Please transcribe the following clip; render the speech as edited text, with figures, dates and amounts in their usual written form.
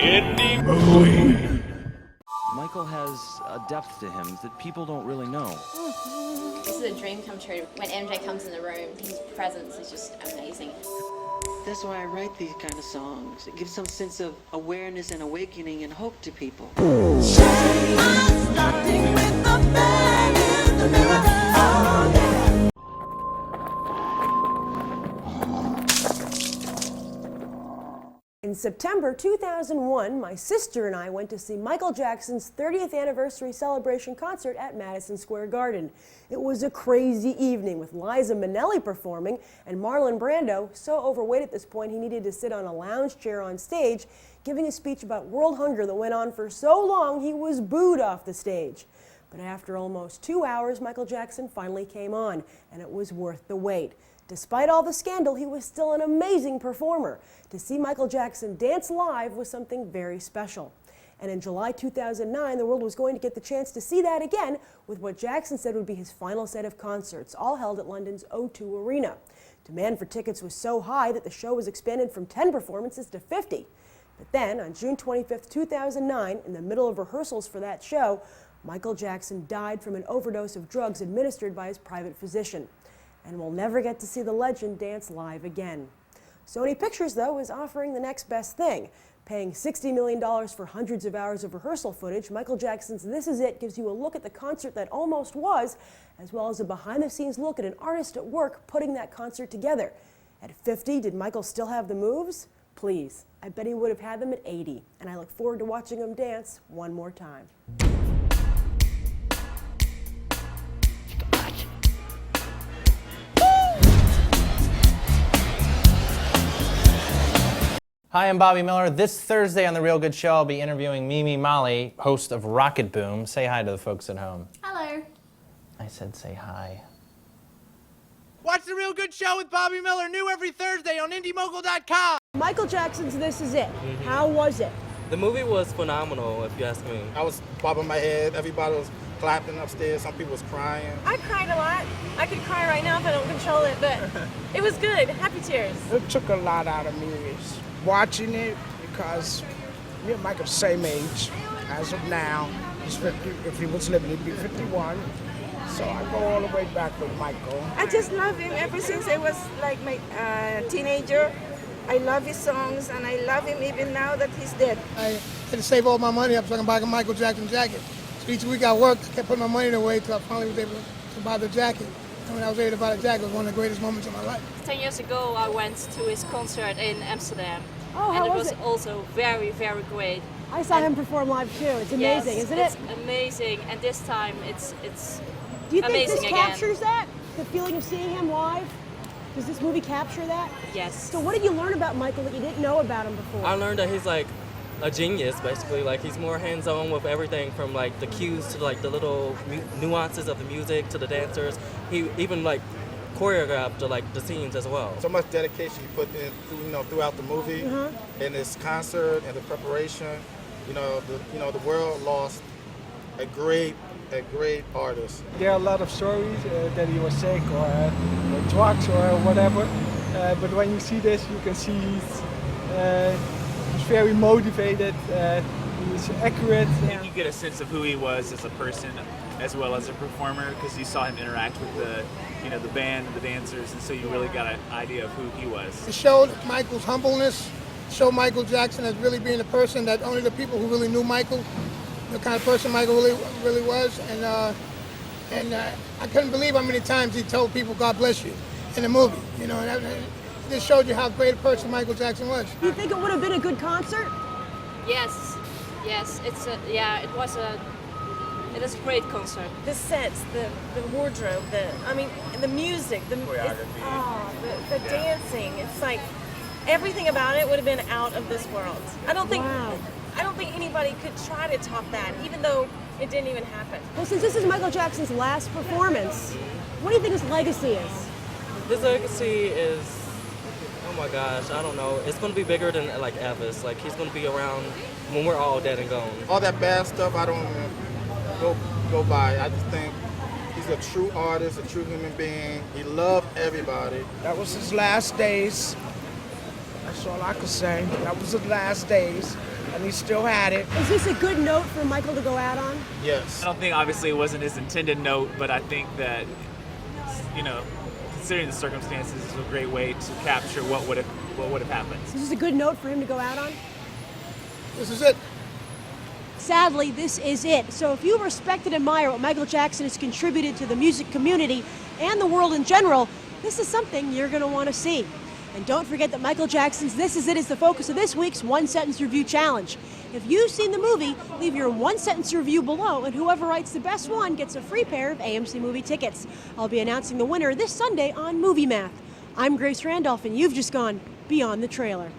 Indy movie. Michael has a depth to him that people don't really know. This is a dream come true. When MJ comes in the room, his presence is just amazing. That's why I write these kind of songs. It gives some sense of awareness and awakening and hope to people. In September 2001, my sister and I went to see Michael Jackson's 30th anniversary celebration concert at Madison Square Garden. It was a crazy evening with Liza Minnelli performing and Marlon Brando, so overweight at this point he needed to sit on a lounge chair on stage, giving a speech about world hunger that went on for so long he was booed off the stage. But after almost 2 hours, Michael Jackson finally came on, and it was worth the wait. Despite all the scandal, he was still an amazing performer. To see Michael Jackson dance live was something very special. And in July 2009, the world was going to get the chance to see that again with what Jackson said would be his final set of concerts, all held at London's O2 Arena. Demand for tickets was so high that the show was expanded from 10 performances to 50. But then, on June 25, 2009, in the middle of rehearsals for that show, Michael Jackson died from an overdose of drugs administered by his private physician. And we'll never get to see the legend dance live again. Sony Pictures, though, is offering the next best thing. Paying $60 million for hundreds of hours of rehearsal footage, Michael Jackson's This Is It gives you a look at the concert that almost was, as well as a behind-the-scenes look at an artist at work putting that concert together. At 50, did Michael still have the moves? Please, I bet he would have had them at 80, and I look forward to watching him dance one more time. Hi, I'm Bobby Miller. This Thursday on The Real Good Show, I'll be interviewing Mimi Mali, host of Rocket Boom. Say hi to the folks at home. Hello. I said say hi. Watch The Real Good Show with Bobby Miller, new every Thursday on IndyMogul.com. Michael Jackson's This Is It. How was it? The movie was phenomenal, if you ask me. I was bobbing my head. Everybody was clapping upstairs. Some people was crying. I cried a lot. I could cry right now if I don't control it, but it was good. Happy tears. It took a lot out of me watching it because me and Michael's the same age as of now. He's 50. If he was living, he'd be 51. So I go all the way back with Michael. I just love him ever since I was like my teenager. I love his songs, and I love him even now that he's dead. I had to save all my money up so I can buy a Michael Jackson jacket. So each week I worked, I kept putting my money away until I finally was able to buy the jacket. And when I was able to buy the jacket, it was one of the greatest moments of my life. 10 years ago, I went to his concert in Amsterdam. Oh, and how it was was it? also very, very great. I saw him perform live too. It's amazing, yes, isn't it? It's amazing, and this time it's Do you think amazing this again. captures that? The feeling of seeing him live? Does this movie capture that? Yes. So what did you learn about Michael that you didn't know about him before? I learned that he's like a genius, basically. Like he's more hands-on with everything, from like the cues to like the little nuances of the music to the dancers. He even like choreographed the scenes as well. So much dedication you put in, throughout the movie, in this concert and the preparation. The world lost a great artist. There are a lot of stories that he was sick or drugs or whatever. But when you see this, you can see he's very motivated. He's accurate. I think you get a sense of who he was as a person, as well as a performer, because you saw him interact with the band and the dancers, and so you really got an idea of who he was. It showed Michael's humbleness, showed Michael Jackson as really being a person that only the people who really knew Michael, the kind of person Michael really was, and I couldn't believe how many times he told people "God bless you" in the movie. And it just showed you how great a person Michael Jackson was. Do you think it would have been a good concert? Yes, it is a great concert. The sets, the wardrobe, the music, the choreography, the dancing. It's like everything about it would have been out of this world. I don't think anybody could try to top that, even though it didn't even happen. Well, since this is Michael Jackson's last performance, what do you think his legacy is? His legacy is, oh my gosh, I don't know. It's going to be bigger than like Elvis. Like he's going to be around when we're all dead and gone. All that bad stuff, I don't go by. I just think he's a true artist, a true human being. He loved everybody. That was his last days. That's all I could say. That was his last days. and he still had it. Is this a good note for Michael to go out on? Yes. I don't think obviously it wasn't his intended note, but I think that, you know, considering the circumstances, is a great way to capture what would have happened. Is this a good note for him to go out on? This is it. Sadly, this is it. So if you respect and admire what Michael Jackson has contributed to the music community and the world in general, this is something you're going to want to see. And don't forget that Michael Jackson's This Is It is the focus of this week's One Sentence Review Challenge. If you've seen the movie, leave your one-sentence review below, and whoever writes the best one gets a free pair of AMC movie tickets. I'll be announcing the winner this Sunday on Movie Math. I'm Grace Randolph, and you've just gone beyond the trailer.